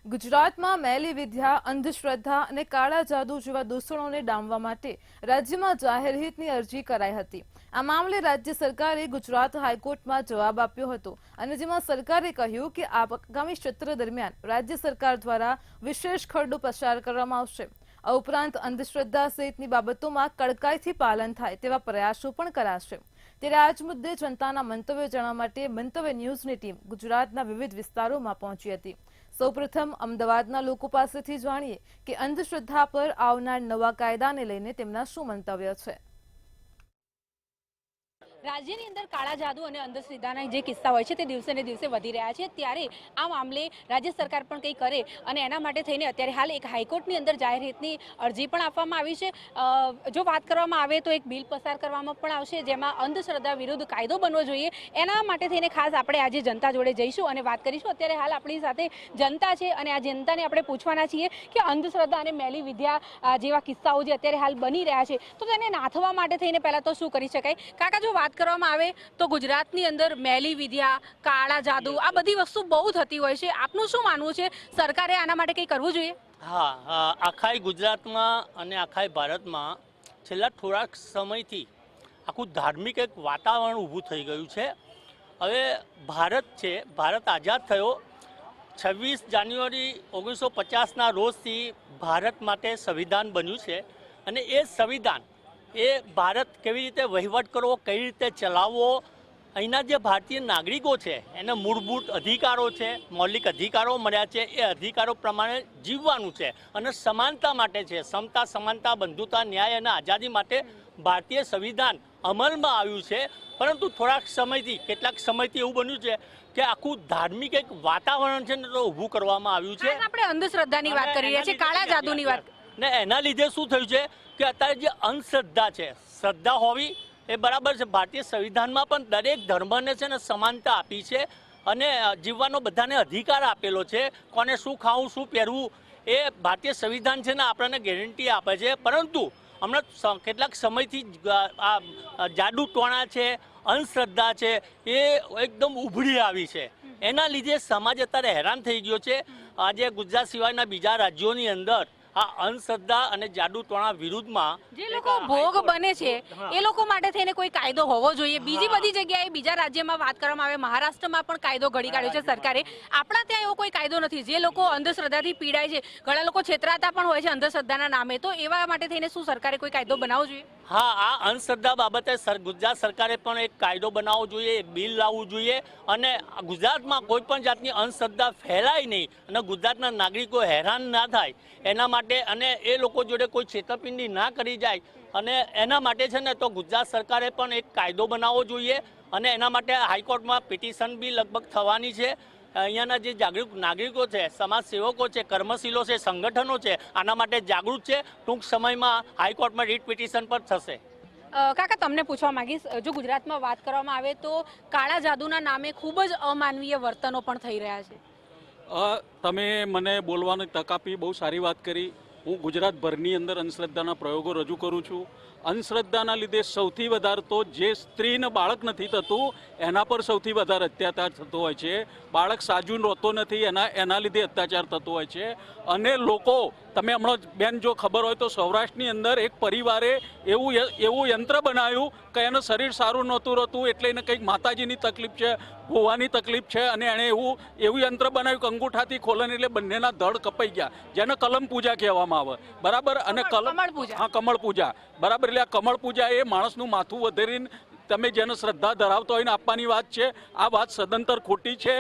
ગુજરાતમાં મેલી વિદ્યા, અંધશ્રદ્ધા અને કાળા જાદુ જેવા દૂષણોને ડામવા માટે રાજ્યમાં જાહેર હિતની અરજી કરાઈ હતી। આ મામલે રાજ્ય સરકારે ગુજરાત હાઈકોર્ટમાં જવાબ આપ્યો હતો અને જેમાં સરકારે કહ્યું કે આગામી સત્ર દરમિયાન રાજ્ય સરકાર દ્વારા વિશેષ ખરડો પસાર કરવામાં આવશે। આ ઉપરાંત અંધશ્રદ્ધા સહિતની બાબતોમાં કડકાઈથી પાલન થાય તેવા પ્રયાસો પણ કરાશે। ત્યારે આજ મુદ્દે જનતાના મંતવ્યો જાણવા માટે મંતવ્ય ન્યૂઝની ટીમ ગુજરાતના વિવિધ વિસ્તારોમાં પહોંચી હતી। સૌપ્રથમ અમદાવાદના લોકો પાસેથી જાણીએ કે અંધશ્રદ્ધા પર આવનાર નવા કાયદાને લઈને તેમના શું મંતવ્ય છે। રાજ્યની અંદર કાળા જાદુ અને અંધશ્રદ્ધાના જે કિસ્સા હોય છે તે દિવસે ને દિવસે વધી રહ્યા છે। ત્યારે આ મામલે રાજ્ય સરકાર પણ કંઈ કરે અને એના માટે થઈને અત્યારે હાલ એક હાઈકોર્ટની અંદર જાહેર હિતની અરજી પણ આપવામાં આવી છે। જો વાત કરવામાં આવે તો એક બિલ પસાર કરવામાં પણ આવશે જેમાં અંધશ્રદ્ધા વિરુદ્ધ કાયદો બનવો જોઈએ। એના માટે થઈને ખાસ આપણે આજે જનતા જોડે જઈશું અને વાત કરીશું। અત્યારે હાલ આપણી સાથે જનતા છે અને આ જનતાને આપણે પૂછવાના છીએ કે અંધશ્રદ્ધા અને મેલી વિદ્યા જેવા કિસ્સાઓ જે અત્યારે હાલ બની રહ્યા છે તો તેને નાથવા માટે થઈને પહેલાં તો શું કરી શકાય। કાકા, જો વાત કરવામાં આવે તો ગુજરાતની અંદર મેલી વિદ્યા, કાળા જાદુ આ બધી વસ્તુ બહુ થતી હોય છે। આપનું શું માનવું છે, સરકારે આના માટે કંઈ કરવું જોઈએ? હા, આખા ગુજરાતમાં અને આખા ભારતમાં છેલ્લા થોડાક સમયથી આખું ધાર્મિક એક વાતાવરણ ઊભું થઈ ગયું છે। હવે ભારત આઝાદ થયો 26 જાન્યુઆરી 1950ના રોજથી ભારત માટે સંવિધાન બન્યું છે અને એ સંવિધાન ભારત કેવી રીતે વહીવટ કરવો, કઈ રીતે ચલાવવો, અહીંના જે ભારતીય નાગરિકો છે એને મૂળભૂત અધિકારો છે, મૌલિક અધિકારો મળ્યા છે, એ અધિકારો પ્રમાણે જીવવાનું છે અને સમાનતા માટે છે। સમતા, સમાનતા, બંધુતા, ન્યાય અને આઝાદી માટે ભારતીય સંવિધાન અમલમાં આવ્યું છે। પરંતુ કેટલાક સમયથી એવું બન્યું છે કે આખું ધાર્મિક એક વાતાવરણ છે ને તો ઊભું કરવામાં આવ્યું છે। આપણે અંધશ્રદ્ધાની વાત કરી રહ્યા છીએ, કાળા જાદુની વાત, ને એના લીધે શું થયું છે કે અત્યારે જે અંધશ્રદ્ધા છે, શ્રદ્ધા હોવી એ બરાબર છે। ભારતીય સંવિધાનમાં પણ દરેક ધર્મને છે ને સમાનતા આપી છે અને જીવવાનો બધાને અધિકાર આપેલો છે। કોને શું ખાવું, શું પહેરવું એ ભારતીય સંવિધાન છે ને આપણને ગેરંટી આપે છે। પરંતુ હમણાં કેટલાક સમયથી આ જાદુ ટોણા છે, અંધશ્રદ્ધા છે એ એકદમ ઉભરી આવી છે। એના લીધે સમાજ અત્યારે હેરાન થઈ ગયો છે। આજે ગુજરાત સિવાયના બીજા રાજ્યોની અંદર આ અંધશ્રદ્ધા અને જાદુ ટોણા વિરુદ્ધમાં જે લોકો ભોગ બને છે એ લોકો માટે થઈને કોઈ કાયદો હોવો જોઈએ। બીજી બધી જગ્યાએ બીજા રાજ્યમાં વાત કરવામાં આવે, મહારાષ્ટ્રમાં પણ કાયદો ઘડી કાઢ્યો છે સરકારે। આપણા ત્યાં એવો કોઈ કાયદો નથી। જે લોકો અંધશ્રદ્ધાથી પીડાય છે, ઘણા લોકો છેતરાતા પણ હોય છે અંધશ્રદ્ધાના નામે, તો એવા માટે થઈને શું સરકારે કોઈ કાયદો બનાવવો જોઈએ? હા, આ અંધશ્રદ્ધા બાબતે ગુજરાત સરકારે પણ એક કાયદો બનાવવો જોઈએ, એક બિલ લાવવું જોઈએ અને ગુજરાતમાં કોઈ પણ જાતની અંધશ્રદ્ધા ફેલાય નહીં અને ગુજરાતના નાગરિકો હેરાન ના થાય એના માટે અને એ લોકો જોડે કોઈ છેતરપિંડી ના કરી જાય અને એના માટે છે ને તો ગુજરાત સરકારે પણ એક કાયદો બનાવવો જોઈએ અને એના માટે હાઈકોર્ટમાં પિટિશન બી લગભગ થવાની છે। અહીંયાના જે જાગૃત નાગરિકો છે, સમાજ સેવકો છે, કર્મશીલો છે, સંગઠનો છે, આના માટે જાગૃત છે। ટૂંક સમયમાં હાઈકોર્ટમાં રીટ પિટિશન પણ થશે। કાકા, તમને પૂછવા માંગીશ, જો ગુજરાતમાં વાત કરવામાં આવે તો કાળા જાદુના નામે ખૂબ જ અમાનવીય વર્તનો પણ થઈ રહ્યા છે। તમે મને બોલવાની તક આપી, બહુ સારી વાત કરી। હું ગુજરાતભરની અંદર અંધશ્રદ્ધાના પ્રયોગો રજૂ કરું છું। અંધશ્રદ્ધાના લીધે સૌથી વધારે તો જે સ્ત્રીને બાળક નથી થતું એના પર સૌથી વધારે અત્યાચાર થતો હોય છે। બાળક સાજું રોતો નથી એના લીધે અત્યાચાર થતો હોય છે। અને લોકો, તમે હમણાં બેન જો ખબર હોય તો સૌરાષ્ટ્રની અંદર એક પરિવારે એવું યંત્ર બનાવ્યું કે એનું શરીર સારું નહોતું રહેતું એટલે એને કંઈક માતાજીની તકલીફ છે, ભોવાની તકલીફ છે અને એણે એવું યંત્ર બનાવ્યું કે અંગૂઠાથી ખોલન એટલે બંનેના ધડ કપાઈ ગયા, જેને કલમ પૂજા કહેવામાં આવે, બરાબર। અને કમળ પૂજા, બરાબર। એટલે આ કમળ પૂજા એ માણસનું માથું વધેરીને તમે જેને શ્રદ્ધા ધરાવતા હોય ને આપવાની વાત છે, આ વાત સદંતર ખોટી છે।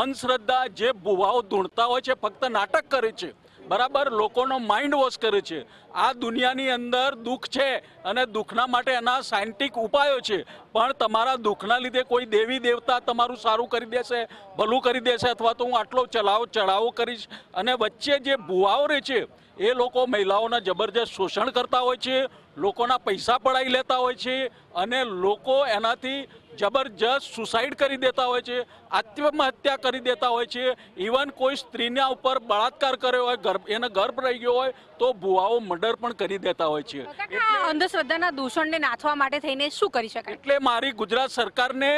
અંધશ્રદ્ધા જે ભુવાઓ ધૂણતા હોય છે ફક્ત નાટક કરે છે, બરાબર, લોકોનો માઇન્ડ વોશ કરે છે। આ દુનિયાની અંદર દુઃખ છે અને દુઃખના માટે એના સાયન્ટિફિક ઉપાયો છે, પણ તમારા દુઃખના લીધે કોઈ દેવી દેવતા તમારું સારું કરી દેશે, ભલું કરી દેશે અથવા તો હું આટલો ચઢાવો કરીશ। અને વચ્ચે જે ભુવાઓ રહે છે એ લોકો મહિલાઓના જબરજસ્ત શોષણ કરતા હોય છે, લોકોના પૈસા પડાવી લેતા હોય છે અને લોકો એનાથી જબરજસ્ત સુસાઇડ કરી દેતા હોય છે, આત્મહત્યા કરી દેતા હોય છે। ઇવન કોઈ સ્ત્રીના ઉપર બળાત્કાર કર્યો હોય, એને ગર્ભ રહી ગયો હોય તો ભુવાઓ મર્ડર પણ કરી દેતા હોય છે। અંધશ્રદ્ધાના દૂષણને નાથવા માટે થઈને શું કરી શકાય? એટલે મારી ગુજરાત સરકારને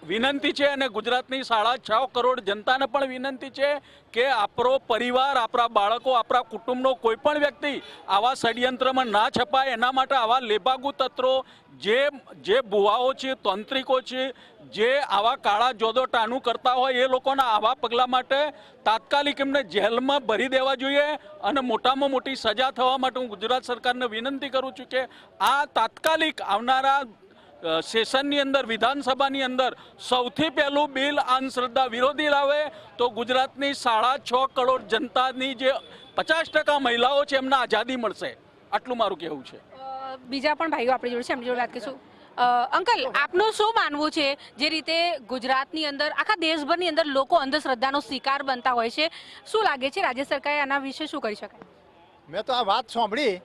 વિનંતી છે અને ગુજરાતની 6.5 કરોડ જનતાને પણ વિનંતી છે કે આપણો પરિવાર, આપણા બાળકો, આપણા કુટુંબનો કોઈ પણ વ્યક્તિ આવા ષડયંત્રમાં ના છપાય, એના માટે આવા લેભાગુ તત્વો જે ભુવાઓ છે, તાંત્રિકો છે, જે આવા કાળા જોદોટાનું કરતા હોય એ લોકોના આવા પગલાં માટે તાત્કાલિક એમને જેલમાં ભરી દેવા જોઈએ અને મોટામાં મોટી સજા થવા માટે હું ગુજરાત સરકારને વિનંતી કરું છું કે આ તાત્કાલિક આવનારા સેશનની અંદર, વિધાનસભાની અંદર સૌથી પહેલું બિલ અંધશ્રદ્ધા વિરોધી લાવે તો ગુજરાતની 6.5 કરોડ જનતાની જે 50% મહિલાઓ છે એમને આઝાદી મળશે. આટલું મારું કહેવું છે. બીજા પણ ભાઈઓ આપણી જોડે છે, એમની જોડે વાત કરીશું. અંકલ, આપનું શું માનવું છે જે રીતે ગુજરાતની અંદર, આખા દેશભરની અંદર લોકો અંધશ્રદ્ધાનો શિકાર બનતા હોય છે, શું લાગે છે રાજ્ય સરકારે આના વિશે શું કરી શકાય? મેં તો આ વાત સાંભળી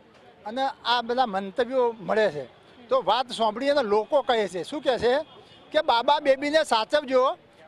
અને આ બધા મંતવ્યો મળે છે તો વાત સાંભળી અને લોકો કહે છે, શું કહે છે કે બાબા બેબીને સાચવજો,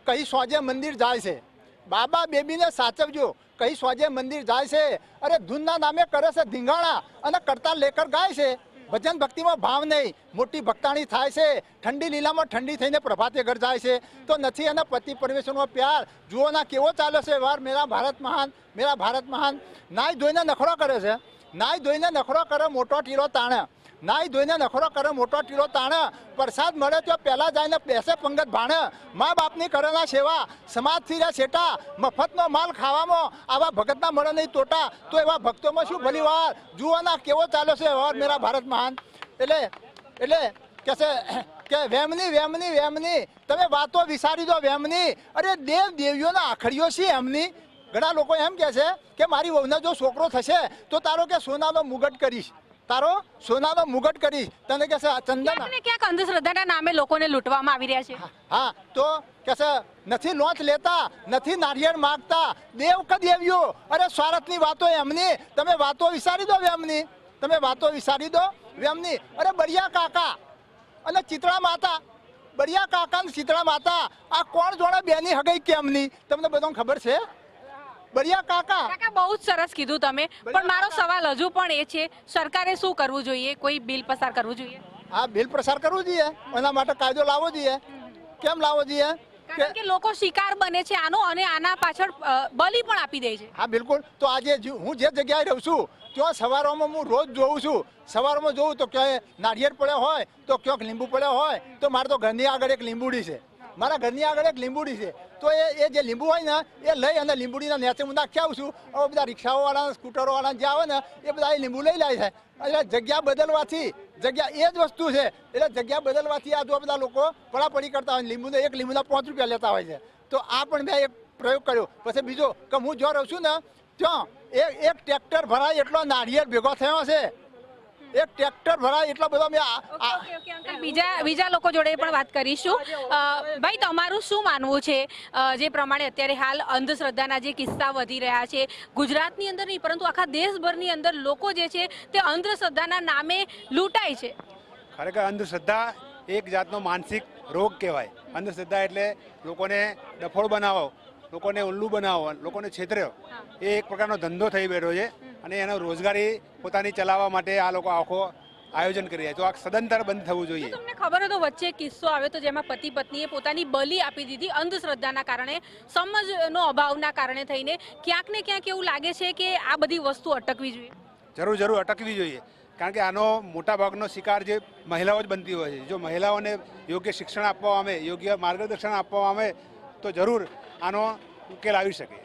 કઈ સોજે મંદિર જાય છે. બાબા બેબીને સાચવજો, કઈ સોજે મંદિર જાય છે. અરે ધૂનના નામે કરે છે ધીંગાણા અને કરતાલ લેકર ગાય છે. ભજન ભક્તિમાં ભાવ નહીં, મોટી ભક્તાણી થાય છે. ઠંડી લીલામાં ઠંડી થઈને પ્રભાતે ઘર જાય છે. તો નથી એના પતિ પરમેશ્વરનો પ્યાર. જુઓ ના કેવો ચાલે છે વાર મેરા ભારત મહાન, મેરા ભારત મહાન. નાઈ ધોઈને નખરો કરે છે, નાઈ ધોઈને નખરો કરે મોટો ટીરો તાણે, નાઈ ધોઈને નખરો કરે મોટો ટીરો તાણે. પ્રસાદ મળે તો પહેલાં જઈને બેસે પંગત ભાણે. મા બાપની કરેલા સેવા, સમાજથી રહ્યા છેટા. મફતનો માલ ખાવામાં આવા ભગતના મળે નહીં તોટા. તો એવા ભક્તોમાં શું ભલી વાર. જુઓના કેવો ચાલ્યો છે વાર મેરા ભારત મહાન. એટલે કે છે કે વેમની વેમની વેમની, તમે વાતો વિસારી દો વેમની. અરે દેવ દેવીઓના આખડીઓ છે એમની. ઘણા લોકો એમ કહે છે કે મારી વહુને જો છોકરો થશે તો તારો કે સોનાનો મુગટ કરીશ, તારો સોનાનો મુગટ કરીશ. તને કે છે ચંદન ક્યાંક અંધશ્રદ્ધાના નામે લોકોને લૂંટવામાં આવી રહ્યા છે. હા, તો કે છે નથી લોચ લેતા, નથી નારિયેળ માગતા, દેવ કે દેવીઓ. અરે સ્વાર્થની વાતો એમની. તમે વાતો વિસારી દો વેમની, તમે વાતો વિસારી દો વેમની. અરે બળિયા કાકા અને ચિત્રા માતા, બળિયા કાકા અને ચિત્રા માતા, આ કોણ જોડે બેની હગઈ કેમની? તમને બધાને ખબર છે? બળિયા કાકા બહુ જ સરસ કીધું તમે, પણ મારો સવાલ હજુ પણ એ છે, સરકારે શું કરવું જોઈએ? કોઈ બિલ પસાર કરવું જોઈએ? હા, બિલ પસાર કરવું જોઈએ. એના માટે કાયદો લાવવો જોઈએ. કેમ લાવવો જોઈએ? કારણ કે લોકો શિકાર બને છે આનો અને આના પાછળ બલિ પણ આપી દે છે. હા બિલકુલ. તો આજે હું જે જગ્યાએ રહું છું ત્યાં સવારોમાં હું રોજ જોઉં છું. સવારમાં જોઉં તો ક્યાંય નારિયેળ પડ્યો હોય તો ક્યાંક લીંબુ પડ્યો હોય. તો મારે તો ઘરની આગળ એક લીંબુડી છે, મારા ઘરની આગળ એક લીંબુડી છે. તો એ જે લીંબુ હોય ને એ લઈ અને લીંબુડીના નેચે હું નાખી આવું છું. હવે બધા રિક્ષાઓવાળા, સ્કૂટરોવાળા જે આવે ને એ બધા એ લીંબુ લઈ લે છે. એટલે જગ્યા બદલવાથી, જગ્યા એ જ વસ્તુ છે. એટલે જગ્યા બદલવાથી આ જો બધા લોકો પડાપડી કરતા હોય, લીંબુને એક લીંબુના 5 રૂપિયા લેતા હોય છે. તો આ પણ મેં એક પ્રયોગ કર્યો. પછી બીજો કે હું જો રહું છું ને ત્યાં એક ટ્રેક્ટર ભરાય એટલો નારિયેળ ભેગો થયો છે. એક ટ્રેક્ટર ભરાય એટલો બધો. મેં બીજા લોકો જોડે પણ વાત કરીશું. ભાઈ, તમારું શું માનવું છે જે પ્રમાણે અત્યારે હાલ અંધશ્રદ્ધાના જે કિસ્સા વધી રહ્યા છે ગુજરાતની અંદર નહીં પરંતુ આખા દેશભરની અંદર લોકો જે છે તે અંધશ્રદ્ધાના નામે લૂંટાય છે? ખરેખર અંધશ્રદ્ધા એક જાતનો માનસિક રોગ કહેવાય. અંધશ્રદ્ધા એટલે લોકોને ડફોળ બનાવો, લોકોને ઉલ્લુ બનાવો, લોકોને છેતર્યો. એ એક પ્રકારનો ધંધો થઈ બેઠો છે અને એનો રોજગારી પોતાની ચલાવવા માટે આ લોકો આખો આયોજન કરી રહ્યા છે. તો આ સદંતર બંધ થવું જોઈએ. તમને ખબર હોય તો વચ્ચે કિસ્સો આવ્યો તો જેમાં પતિ પત્નીએ પોતાની બલિ આપી દીધી અંધશ્રદ્ધાના કારણે, સમજનો અભાવના કારણે થઈને. ક્યાંક ને ક્યાંક એવું લાગે છે કે આ બધી વસ્તુ અટકવી જોઈએ. જરૂર અટકવી જોઈએ. કારણ કે આનો મોટા ભાગનો શિકાર જે મહિલાઓ જ બનતી હોય છે. જો મહિલાઓને યોગ્ય શિક્ષણ આપવામાં આવે, યોગ્ય માર્ગદર્શન આપવામાં આવે તો જરૂર આનો ઉકેલ આવી શકે.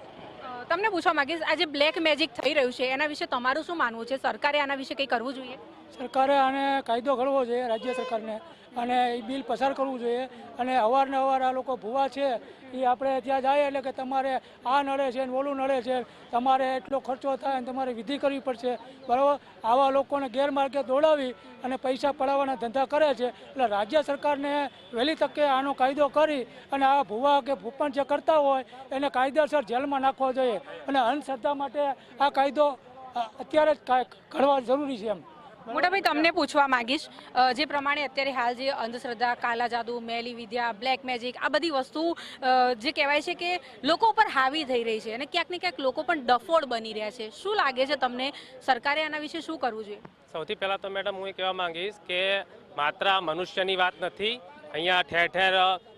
તમને પૂછવા માંગીશ, આજે બ્લેક મેજિક થઈ રહ્યું છે એના વિશે તમારું શું માનવું છે? સરકારે આના વિશે કંઈ કરવું જોઈએ? સરકારે આને કાયદો ઘડવો જોઈએ, રાજ્ય સરકારને, અને એ બિલ પસાર કરવું જોઈએ. અને અવારનવાર આ લોકો ભૂવા છે એ આપણે ત્યાં જાય એટલે કે તમારે આ નડે છે ને ઓલું નડે છે, તમારે એટલો ખર્ચો થાય ને તમારે વિધિ કરવી પડશે, બરાબર? આવા લોકોને ગેરમાર્ગે દોડાવી અને પૈસા પડાવવાના ધંધા કરે છે. એટલે રાજ્ય સરકારને વહેલી તકે આનો કાયદો કરી અને આ ભૂવા કે ભૂપણ જે કરતા હોય એને કાયદેસર જેલમાં નાખવો જોઈએ. અને અંધશ્રદ્ધા માટે આ કાયદો અત્યારે જ ઘડવા જરૂરી છે. એમ મોટાભાઈ, તમને પૂછવા માંગીશ, જે પ્રમાણે અત્યારે હાલ જે અંધશ્રદ્ધા, કાલા જાદુ, મેલી વિદ્યા, બ્લેક મેજિક, આ બધી વસ્તુ જે કહેવાય છે કે લોકો પર હાવી થઈ રહી છે અને ક્યાંક ને ક્યાંક લોકો પણ ડફોડ બની રહ્યા છે. શું લાગે છે તમને, સરકારે આના વિશે શું કરવું જોઈએ? સૌથી પહેલાં તો મેડમ હું એ કહેવા માંગીશ કે માત્ર મનુષ્યની વાત નથી, અહીંયા ઠેર ઠેર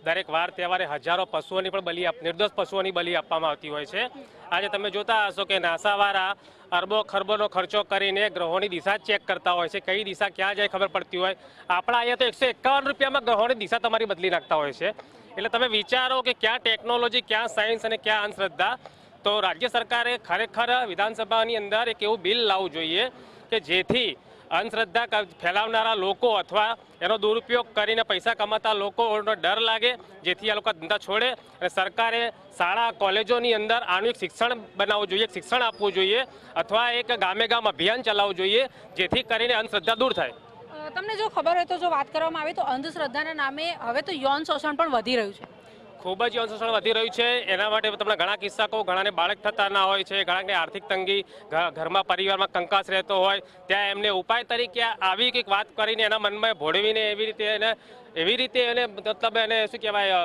દરેક વાર તહેવારે હજારો પશુઓની પણ નિર્દોષ પશુઓની બલિ આપવામાં આવતી હોય છે. આજે તમે જોતા હશો કે નાસાવાળા અરબો ખરબોનો ખર્ચો કરીને ગ્રહોની દિશા ચેક કરતા હોય છે, કઈ દિશા ક્યાં જાય ખબર પડતી હોય. આપણા અહીંયા તો 151 રૂપિયામાં ગ્રહોની દિશા તમારી બદલી નાખતા હોય છે. એટલે તમે વિચારો કે ક્યાં ટેકનોલોજી, ક્યાં સાયન્સ અને ક્યાં અંધશ્રદ્ધા. તો રાજ્ય સરકારે ખરેખર વિધાનસભાની અંદર એક એવું બિલ લાવવું જોઈએ કે જેથી અંધશ્રદ્ધા ફેલાવનારા લોકો અથવા એનો દુરુપયોગ કરીને પૈસા કમાતા લોકોનો ડર લાગે, જેથી આ લોકો ધંધા છોડે. અને સરકારે શાળા કોલેજોની અંદર આનું એક શિક્ષણ બનાવવું જોઈએ, એક શિક્ષણ આપવું જોઈએ, અથવા એક ગામે ગામ અભિયાન ચલાવવું જોઈએ, જેથી કરીને અંધશ્રદ્ધા દૂર થાય. તમને જો ખબર હોય તો જો વાત કરવામાં આવે તો અંધશ્રદ્ધાના નામે હવે તો યૌન શોષણ પણ વધી રહ્યું છે. ખૂબ જ યૌન શોષણ વધી રહ્યું છે. એના માટે તમને ઘણા કિસ્સા કહું. ઘણાને બાળક થતા ના હોય છે, ઘણાને આર્થિક તંગી, ઘરમાં પરિવારમાં કંકાસ રહેતો હોય, ત્યાં એમને ઉપાય તરીકે આવી કંઈક વાત કરીને એના મનમાં ભોળવીને એવી રીતે એને મતલબ એને શું કહેવાય,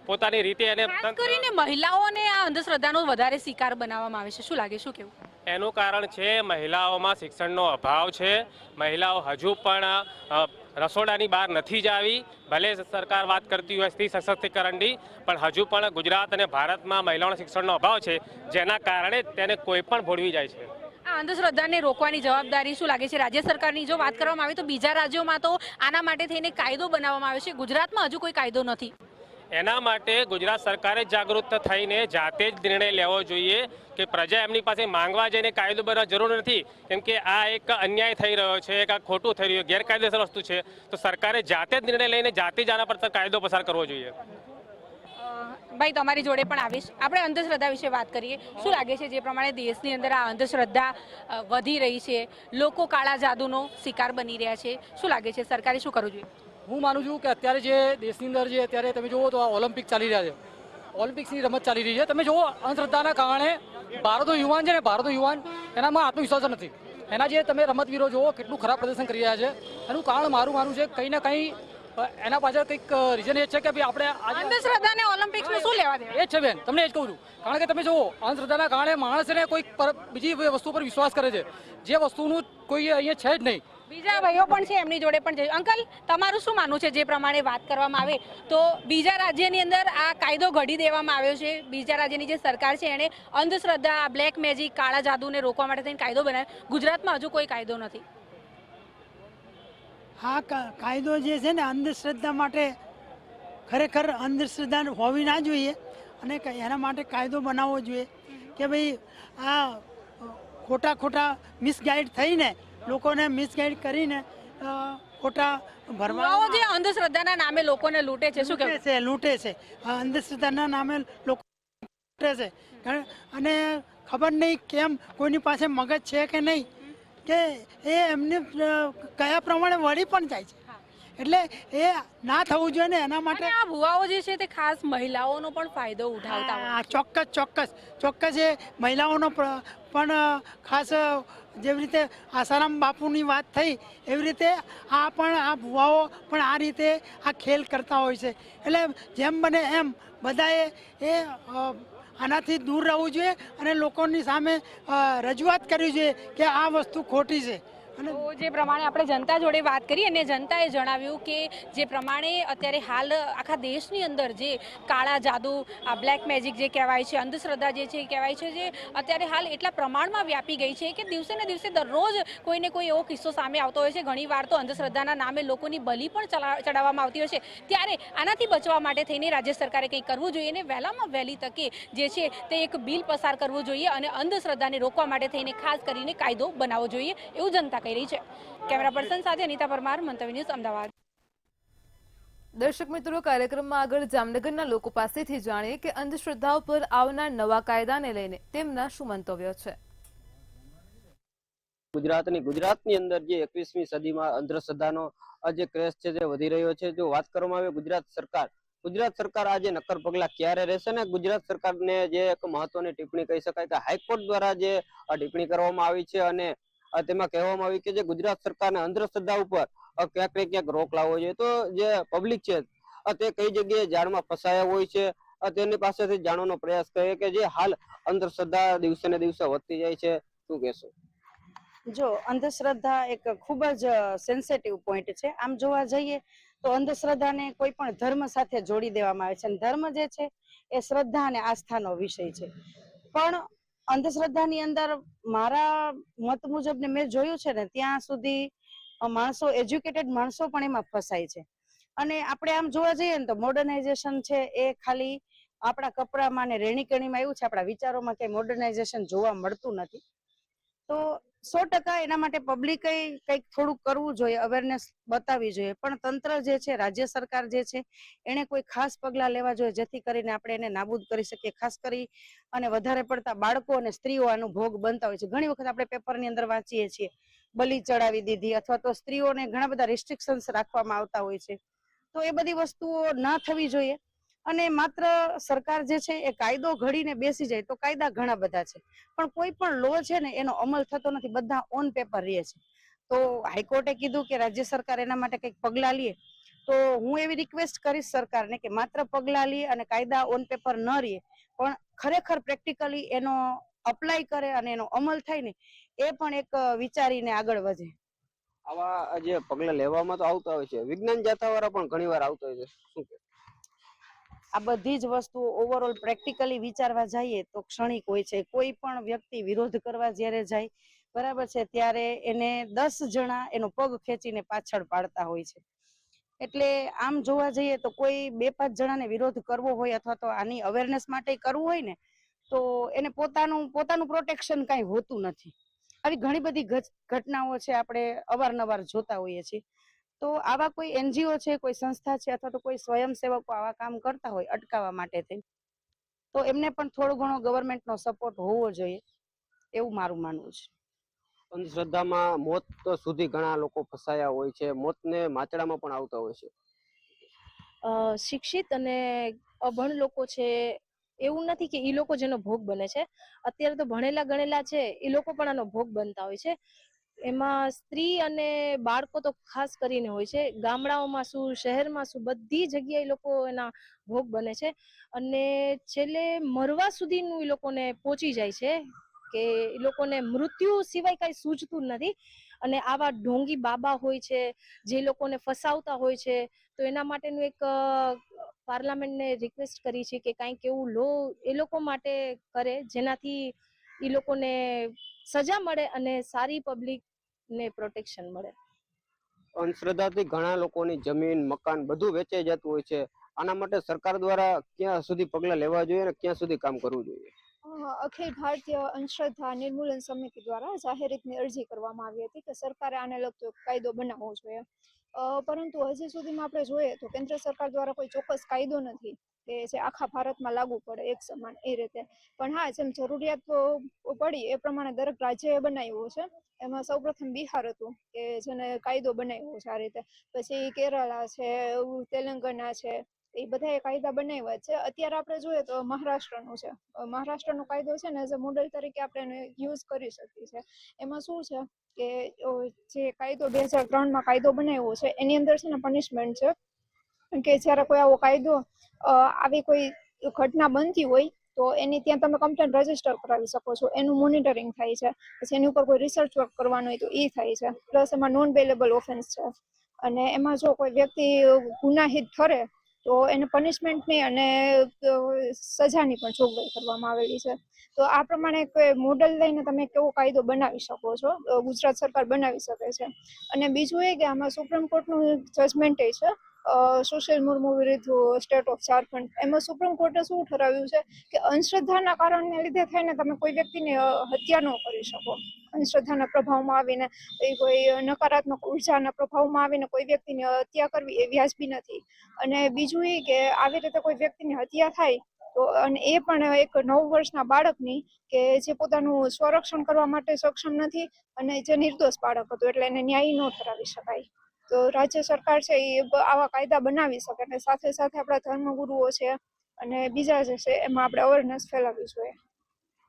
પોતાની રીતે એને ખાસ કરીને મહિલાઓને આ અંધશ્રદ્ધાનો વધારે શિકાર બનાવવામાં આવે છે. શું લાગે, શું કેવું? એનું કારણ છે મહિલાઓમાં શિક્ષણનો અભાવ છે. મહિલાઓ હજુ પણ રસોડાની બહાર નથી જ આવી. ભલે સરકાર વાત કરતી હોય સ્ત્રી સશક્તિકરણની, પણ હજુ પણ ગુજરાત અને ભારતમાં મહિલાઓના શિક્ષણનો અભાવ છે, જેના કારણે તેને કોઈ પણ ભોળવી જાય છે. આ અંધશ્રદ્ધાને રોકવાની જવાબદારી શું લાગે છે રાજ્ય સરકારની? જો વાત કરવામાં આવે તો બીજા રાજ્યોમાં તો આના માટે થઈને કાયદો બનાવવામાં આવે છે, ગુજરાતમાં હજુ કોઈ કાયદો નથી. એના માટે ગુજરાત સરકારે જાગૃત થઈને જાતે જ નિર્ણય લેવો જોઈએ કે પ્રજા એમની પાસે માંગવા જઈને કાયદો બનાવવા જરૂર નથી, કેમ કે આ એક અન્યાય થઈ રહ્યો છે, એક આ ખોટું થઈ રહ્યું, ગેરકાયદેસર વસ્તુ છે. તો સરકારે જાતે જ નિર્ણય લઈને જાતે જ આના પર કાયદો પસાર કરવો જોઈએ. ભાઈ, તમારી જોડે પણ આવીશ. આપણે અંધશ્રદ્ધા વિશે વાત કરીએ. શું લાગે છે જે પ્રમાણે દેશની અંદર આ અંધશ્રદ્ધા વધી રહી છે, લોકો કાળા જાદુનો શિકાર બની રહ્યા છે, શું લાગે છે સરકારે શું કરવું જોઈએ? હું માનું છું કે અત્યારે જે દેશની અંદર જે અત્યારે તમે જુઓ તો આ ઓલિમ્પિક ચાલી રહ્યા છે, ઓલિમ્પિક્સની રમત ચાલી રહી છે. તમે જુઓ અંધશ્રદ્ધાના કારણે ભારતનો યુવાન છે ને, ભારતનો યુવાન એનામાં આત્મવિશ્વાસ નથી. એના જે તમે રમતવીરો જુઓ કેટલું ખરાબ પ્રદર્શન કરી રહ્યા છે, એનું કારણ મારું માનવું છે કંઈ ને કંઈ એના પાછળ કંઈક રીઝન એ છે કે ભાઈ આપણે અંધશ્રદ્ધાને ઓલિમ્પિક્સમાં શું લેવા દેવા? એ જ છે બેન, તમને એ જ કહું છું. કારણ કે તમે જુઓ અંધશ્રદ્ધાના કારણે માણસને કોઈક બીજી વસ્તુ પર વિશ્વાસ કરે છે, જે વસ્તુનું કોઈ અહીંયા છે જ નહીં. બીજા ભાઈઓ પણ છે, એમની જોડે પણ જઈએ. અંકલ, તમારું શું માનવું છે? જે પ્રમાણે વાત કરવામાં આવે તો બીજા રાજ્યની અંદર આ કાયદો ઘડી દેવામાં આવ્યો છે. બીજા રાજ્યની જે સરકાર છે એણે અંધશ્રદ્ધા, બ્લેક મેજિક, કાળા જાદુને રોકવા માટે થઈને કાયદો બનાવ્યો. ગુજરાતમાં હજુ કોઈ કાયદો નથી. આ કાયદો જે છે ને અંધશ્રદ્ધા માટે ખરેખર અંધશ્રદ્ધા હોવી ના જોઈએ, અને એના માટે કાયદો બનાવવો જોઈએ કે ભાઈ આ ખોટા મિસગાઈડ થઈને લોકોને મિસગાઈડ કરીને ખોટા ભરવા જે અંધશ્રદ્ધાના નામે લોકોને લૂંટે છે, શું કહેવું છે? લૂંટે છે. અંધશ્રદ્ધાના નામે લોકો લૂંટે છે, અને ખબર નહીં કેમ કોઈની પાસે મગજ છે કે નહીં, કે એ એમને કયા પ્રમાણે વળી પણ જાય છે. એટલે એ ના થવું જોઈએ ને, એના માટે આ ભુવાઓ જે છે તે ખાસ મહિલાઓનો પણ ફાયદો ઉઠાવતા હોય. ચોક્કસ એ મહિલાઓનો પણ ખાસ, જેવી રીતે આસારામ બાપુની વાત થઈ એવી રીતે આ ભુવાઓ પણ આ રીતે આ ખેલ કરતા હોય છે. એટલે જેમ બને એમ બધાએ આનાથી દૂર રહેવું જોઈએ અને લોકોની સામે રજૂઆત કરવી જોઈએ કે આ વસ્તુ ખોટી છે. તો જે પ્રમાણે આપણે જનતા જોડે વાત કરી અને જનતાએ જણાવ્યું કે જે પ્રમાણે અત્યારે હાલ આખા દેશની અંદર જે કાળા જાદુ, આ બ્લેક મેજિક જે કહેવાય છે, અંધશ્રદ્ધા જે છે કહેવાય છે, જે અત્યારે હાલ એટલા પ્રમાણમાં વ્યાપી ગઈ છે કે દિવસે ને દિવસે દરરોજ કોઈને કોઈ એવો કિસ્સો સામે આવતો હોય છે. ઘણીવાર તો અંધશ્રદ્ધાના નામે લોકોની બલિ પણ ચડાવવામાં આવતી હોય છે. ત્યારે આનાથી બચવા માટે થઈને રાજ્ય સરકારે કંઈક કરવું જોઈએ અને વહેલામાં વહેલી તકે જે છે તે એક બિલ પસાર કરવું જોઈએ અને અંધશ્રદ્ધાને રોકવા માટે થઈને ખાસ કરીને કાયદો બનાવવો જોઈએ, એવું જનતા કહી રહી છે. કેમેરા પર્સન સાથે અનિતા પરમાર, મંતવ્ય ન્યૂઝ, અમદાવાદ. દર્શક મિત્રો, કાર્યક્રમમાં આગળ જામનગરના લોકો પાસેથી જાણીએ કે અંધશ્રદ્ધાઓ પર આવનાર નવા કાયદાને લઈને તેમના શું મંતવ્યો છે. ગુજરાતની અંદર જે 21મી સદીમાં અંધશ્રદ્ધાનો જે ક્રેઝ છે જે વધી રહ્યો છે, જો વાત કરવામાં આવે ગુજરાત સરકાર આજે નક્કર પગલા ક્યારે રહેશે ને ગુજરાત સરકારને જે એક મહત્વની ટિપ્પણી કહી શકાય કે હાઈકોર્ટ દ્વારા જે ટિપ્પણી કરવામાં આવી છે અને તેમાં કહેવામાં આવ્યું કે જે ગુજરાત સરકારને અંધશ્રદ્ધા ઉપર ક્યાંક ને ક્યાંક રોક લાવવો જોઈએ. તો જે પબ્લિક છે તે કઈ જગ્યાએ જાળમાં ફસાયા હોય છે તેની પાસેથી જાણવાનો પ્રયાસ કરે કે જે હાલ અંધશ્રદ્ધા દિવસે ને દિવસે વધતી જાય છે, શું કહેશો? જો અંધશ્રદ્ધા એક ખૂબ જ સેન્સિટિવ પોઈન્ટ છે. આમ જોવા જઈએ તો અંધશ્રદ્ધાને કોઈ પણ ધર્મ સાથે જોડી દેવામાં આવે છે અને ધર્મ જે છે એ શ્રદ્ધા અને આસ્થાનો વિષય છે. પણ અંધશ્રદ્ધાની અંદર મારા મત મુજબ ને મેં જોયું છે ને ત્યાં સુધી માણસો એજ્યુકેટેડ માણસો પણ એમાં ફસાય છે. અને આપણે આમ જોવા જઈએ ને તો મોડર્નાઇઝેશન છે એ ખાલી આપણા કપડામાં ને રહેણીકરણીમાં આવ્યું છે, આપણા વિચારોમાં ક્યાંય મોડર્નાઇઝેશન જોવા મળતું નથી. તો 100% એના માટે પબ્લિકે કંઈક થોડુંક કરવું જોઈએ, અવેરનેસ બતાવવી જોઈએ. પણ તંત્ર જે છે, રાજ્ય સરકાર જે છે, એને કોઈ ખાસ પગલાં લેવા જોઈએ જેથી કરીને આપણે એને નાબૂદ કરી શકીએ. ખાસ કરી અને વધારે પડતા બાળકો અને સ્ત્રીઓ આનો ભોગ બનતા હોય છે. ઘણી વખત આપણે પેપરની અંદર વાંચીએ છીએ બલી ચડાવી દીધી, અથવા તો સ્ત્રીઓને ઘણા બધા રિસ્ટ્રિક્શન્સ રાખવામાં આવતા હોય છે. તો એ બધી વસ્તુઓ ના થવી જોઈએ. અને માત્ર સરકાર જે છે એ કાયદો ઘડીને બેસી જાય તો કાયદા ઘણા બધા છે, પણ કોઈ પણ લો છે ને એનો અમલ થતો નથી, બધા ઓન પેપર રહે છે. તો હાઈકોર્ટે કીધું કે રાજ્ય સરકાર એના માટે કંઈક પગલાં લે. તો હું એવી રિક્વેસ્ટ કરીશ સરકારને કે માત્ર પગલાં લે અને કાયદા ઓન પેપર ન રહે, પણ ખરેખર પ્રેક્ટિકલી એનો અપ્લાય કરે અને એનો અમલ થાય ને એ પણ એક વિચારીને આગળ વધે. આવા જે પગલા લેવામાં તો આવતા હોય છે, વિજ્ઞાન જાથાવાળા પણ ઘણીવાર આવતા હોય છે, શું કે? આ બધી જ વસ્તુઓ ઓવરઓલ પ્રેક્ટિકલી વિચારવા જઈએ તો ક્ષણિક હોય છે. કોઈ પણ વ્યક્તિ વિરોધ કરવા જ્યારે જાય, બરાબર છે, ત્યારે એને 10 જણા એનો પગ ખેંચીને પાછળ પાડતા હોય છે. એટલે આમ જોવા જઈએ તો કોઈ 2-5 જણાને વિરોધ કરવો હોય અથવા તો આની અવેરનેસ માટે કરવું હોય ને તો એને પોતાનું પ્રોટેક્શન કાંઈ હોતું નથી. આવી ઘણી બધી ઘટનાઓ છે, આપણે અવારનવાર જોતા હોઈએ છીએ. તો આવા કોઈ એનજીઓ છે, કોઈ સંસ્થા છે, અથવા તો કોઈ સ્વયંસેવકો આવા કામ કરતા હોય અટકાવવા માટે થઈ, તો એમને પણ થોડો ઘણો ગવર્મેન્ટનો સપોર્ટ હોવો જોઈએ, એવું મારું માનવું છે. અંધશ્રદ્ધામાં મોત સુધી ઘણા લોકો ફસાયા હોય છે, મોતને માચડામાં પણ આવતા હોય છે. શિક્ષિત અને અભણ લોકો છે, એવું નથી કે એ લોકો જેનો ભોગ બને છે. અત્યારે તો ભણેલા ગણેલા છે એ લોકો પણ આનો ભોગ બનતા હોય છે. એમાં સ્ત્રી અને બાળકો તો ખાસ કરીને હોય છે. ગામડાઓમાં શું, શહેરમાં શું, બધી જગ્યાએ એ લોકો એના ભોગ બને છે અને છેલ્લે મરવા સુધીનું એ લોકોને પહોંચી જાય છે કે એ લોકોને મૃત્યુ સિવાય કઈ સૂઝતું નથી. અને આવા ઢોંગી બાબા હોય છે જે લોકોને ફસાવતા હોય છે, તો એના માટેનું એક પાર્લામેન્ટને રિક્વેસ્ટ કરી છે કે કાંઈક એવું લો એ લોકો માટે કરે જેનાથી એ લોકોને સજા મળે અને સારી પબ્લિકને પ્રોટેક્શન મળે. અંધશ્રદ્ધાથી ઘણા લોકોની જમીન, મકાન બધું વેચાઈ જતું હોય છે. આના માટે સરકાર દ્વારા ક્યાં સુધી પગલાં લેવા જોઈએ અને ક્યાં સુધી કામ કરવું જોઈએ? અખિલ ભારતીય અંધશ્રદ્ધા નિર્મૂલન સમિતિ દ્વારા જાહેર રીતની અરજી કરવામાં આવી હતી કે સરકારે આને લગતો કાયદો બનાવવો જોઈએ. પરંતુ હજી સુધીમાં આપણે જોઈએ તો કેન્દ્ર સરકાર દ્વારા કોઈ ચોક્કસ કાયદો નથી કે જે આખા ભારતમાં લાગુ પડે એક સમાન એ રીતે. પણ હા, જેમ જરૂરિયાત પડી એ પ્રમાણે દરેક રાજ્યએ બનાવ્યો છે. એમાં સૌપ્રથમ બિહાર હતું કે જેને કાયદો બનાવ્યો છે આ રીતે. પછી કેરળા છે, તેલંગાના છે, એ બધા કાયદા બનાવ્યા છે. અત્યારે આપણે જોઈએ તો મહારાષ્ટ્રનું છે. મહારાષ્ટ્રનો કાયદો છે ને એઝ અ મોડેલ તરીકે આપણે એને યુઝ કરી શકીએ છીએ. એમાં શું છે કે જે કાયદો 2003માં કાયદો બનાવ્યો છે એની અંદર છે ને પનિશમેન્ટ છે કે જ્યારે કોઈ આવો કાયદો આવી કોઈ ઘટના બનતી હોય તો એની ત્યાં તમે કમ્પ્લેન રજીસ્ટર કરાવી શકો છો. એનું મોનિટરિંગ થાય છે. પછી એની ઉપર કોઈ રિસર્ચ વર્ક કરવાનું હોય તો એ થાય છે. પ્લસ એમાં નોન બેલેબલ ઓફેન્સ છે. અને એમાં જો કોઈ વ્યક્તિ ગુનાહિત ઠરે તો એને પનિશમેન્ટની અને સજાની પણ જોગવાઈ કરવામાં આવેલી છે. તો આ પ્રમાણે કોઈ મોડલ લઈને તમે કેવો કાયદો બનાવી શકો છો, ગુજરાત સરકાર બનાવી શકે છે. અને બીજું એ કે આમાં સુપ્રીમ કોર્ટનું જજમેન્ટ એ છે સુશીલ મુર્મુ વિરુદ્ધ સ્ટેટ ઓફ ઝારખંડ. એમાં સુપ્રીમ કોર્ટે શું ઠરાવ્યું છે કે અંધશ્રદ્ધાના કારણને લીધે થઈને તમે કોઈ વ્યક્તિની હત્યા ન કરી શકો. અંધશ્રદ્ધાના પ્રભાવમાં આવીને કોઈ નકારાત્મક ઉર્જાના પ્રભાવમાં આવીને કોઈ વ્યક્તિની હત્યા કરવી એ વ્યાજબી નથી. અને બીજું એ કે આવી રીતે કોઈ વ્યક્તિની હત્યા થાય તો અને એ પણ એક 9 વર્ષના બાળકની કે જે પોતાનું સ્વરક્ષણ કરવા માટે સક્ષમ નથી અને જે નિર્દોષ બાળક હતું, એટલે એને ન્યાય ન ઠરાવી શકાય. તો રાજ્ય સરકાર છે એ આવા કાયદા બનાવી શકે અને સાથે સાથે આપણા ધર્મગુરુઓ છે અને બીજા જે છે એમાં આપણે અવેરનેસ ફેલાવવી જોઈએ.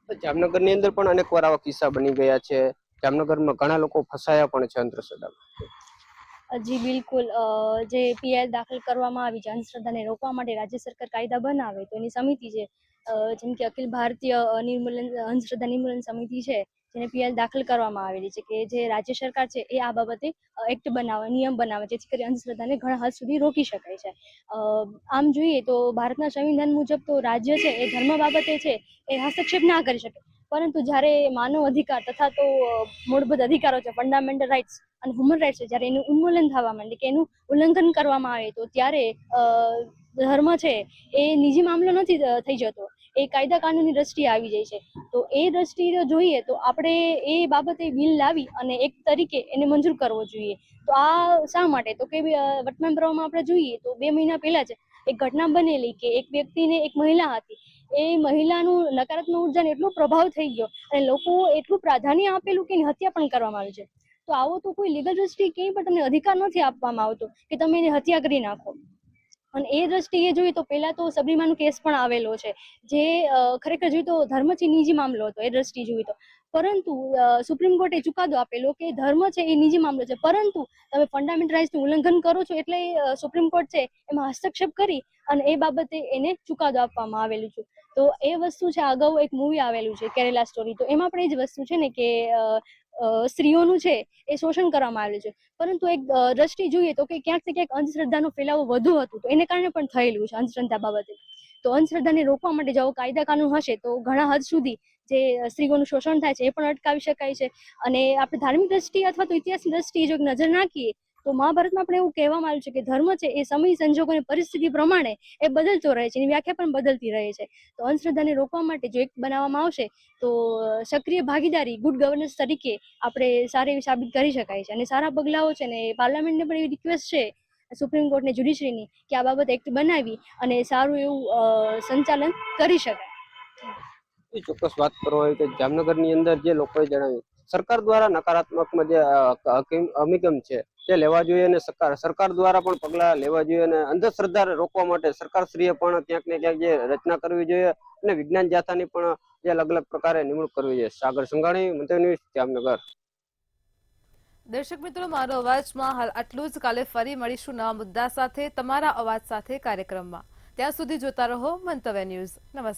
જામનગરની અંદર પણ અનેક વાર આવા કિસ્સા બની ગયા છે. જામનગરમાં ઘણા લોકો ફસાયા પણ છે અંધશ્રદ્ધામાં. જી બિલકુલ. જે પીઆઈએલ દાખલ કરવામાં આવી છે અંધશ્રદ્ધાને રોકવા માટે રાજ્ય સરકાર કાયદા બનાવે તો એની સમિતિ છે જેમ કે અખિલ ભારતીય અંધશ્રદ્ધા નિર્મૂલન સમિતિ છે, જેને પીએલ દાખલ કરવામાં આવેલી છે કે જે રાજ્ય સરકાર છે એ આ બાબતે એક્ટ બનાવે, નિયમ બનાવે, જેથી કરી અંધશ્રદ્ધાને ઘણા હદ સુધી રોકી શકાય છે. આમ જોઈએ તો ભારતના સંવિધાન મુજબ તો રાજ્ય છે એ ધર્મ બાબતે છે એ હસ્તક્ષેપ ના કરી શકે, પરંતુ જ્યારે માનવ અધિકાર તથા તો મૂળભૂત અધિકારો છે, ફંડામેન્ટલ રાઇટ્સ અને હ્યુમન રાઇટ્સ છે, જ્યારે એનું ઉન્મૂલન થવા માંડે કે એનું ઉલ્લંઘન કરવામાં આવે તો ત્યારે ધર્મ છે એ નિજી મામલો નથી થઈ જતો, એ કાયદા કાનૂની દ્રષ્ટિએ આવી જાય છે. તો એ દ્રષ્ટિએ જોઈએ તો આપણે એ બાબતે બિલ લાવી અને એક તરીકે એને મંજૂર કરવો જોઈએ. તો આ શા માટે? તો કે વર્તમાન પ્રવાહમાં આપણે જોઈએ તો 2 મહિના પહેલા જ એક ઘટના બનેલી કે એક વ્યક્તિને, એક મહિલા હતી, એ મહિલાનું નકારાત્મક ઉર્જાને એટલો પ્રભાવ થઈ ગયો અને લોકો એટલું પ્રાધાન્ય આપેલું કે એની હત્યા પણ કરવામાં આવી છે. તો આવો તો કોઈ લીગલ દ્રષ્ટિએ ક્યાંય પણ તમને અધિકાર નથી આપવામાં આવતો કે તમે એને હત્યા કરી નાખો. અને એ દ્રષ્ટિએ જોઈએ તો પહેલા તો સબરીમાનો કેસ પણ આવેલો છે, જે ખરેખર જોઈએ તો ધર્મથી નિજી મામલો હતો એ દ્રષ્ટિએ જોઈએ તો, પરંતુ સુપ્રીમ કોર્ટે ચુકાદો આપેલો કે ધર્મ છે એ નિજી મામલો છે, પરંતુ તમે ફંડામેન્ટલ રાઇટ્સનું ઉલ્લંઘન કરો છો એટલે સુપ્રીમ કોર્ટ છે એમાં હસ્તક્ષેપ કરી અને એ બાબતે એને ચુકાદો આપવામાં આવેલું છે. તો એ વસ્તુ છે, અગાઉ એક મૂવી આવેલું છે કેરેલા સ્ટોરી, તો એમાં પણ એ જ વસ્તુ છે ને કે સ્ત્રીઓનું છે એ શોષણ કરવામાં આવેલું છે, પરંતુ એક દ્રષ્ટિ જોઈએ તો કે ક્યાંક ક્યાંક અંધશ્રદ્ધાનો ફેલાવો વધુ હતું, તો એને કારણે પણ થયેલું છે અંધશ્રદ્ધા બાબતે. તો અંધશ્રદ્ધાને રોકવા માટે જો કાયદા કાનૂન હશે તો ઘણા હદ સુધી જે સ્ત્રીઓનું શોષણ થાય છે એ પણ અટકાવી શકાય છે. અને આપણે ધાર્મિક દ્રષ્ટિએ અથવા તો ઇતિહાસની દ્રષ્ટિએ જો નજર નાખીએ તો મહાભારતમાં આપણે એવું કહેવામાં આવ્યું છે કે ધર્મ છે એ સમય, સંજોગો અને પરિસ્થિતિ પ્રમાણે એ બદલતો રહે છે, એની વ્યાખ્યા પણ બદલતી રહે છે. તો અંધશ્રદ્ધાને રોકવા માટે જો એક બનાવવામાં આવશે તો સક્રિય ભાગીદારી ગુડ ગવર્નન્સ તરીકે આપણે સારી એવી સાબિત કરી શકાય છે. અને સારા પગલાઓ છે ને પાર્લામેન્ટને પણ એવી રિક્વેસ્ટ છે સુપ્રીમ કોર્ટને, જ્યુડિશરીની, કે આ બાબત એક્ટ બનાવી અને સારું એવું સંચાલન કરી શકાય. ચોક્કસ વાત કરવા હોય કે જામનગરની અંદર જે લોકોએ જણાવ્યું સરકાર દ્વારા નકારાત્મકમાં જે અભિગમ છે તે લેવા જોઈએ અને સરકાર દ્વારા પણ પગલાં લેવા જોઈએ અને અંધશ્રદ્ધા રોકવા માટે સરકારશ્રીએ પણ ક્યાંક ને ક્યાંક જે રચના કરવી જોઈએ અને વિજ્ઞાન જાથાની પણ જે અલગ અલગ પ્રકારે નિમણૂક કરવી જોઈએ. સાગર સંઘાણી, મંતવ્ય ન્યૂઝ, જામનગર. દર્શક મિત્રો, મારો અવાજમાં હાલ આટલું જ. કાલે ફરી મળીશું નવા મુદ્દા સાથે, તમારા અવાજ સાથે કાર્યક્રમમાં. ત્યાં સુધી જોતા રહો મંતવ્ય ન્યૂઝ. નમસ્કાર.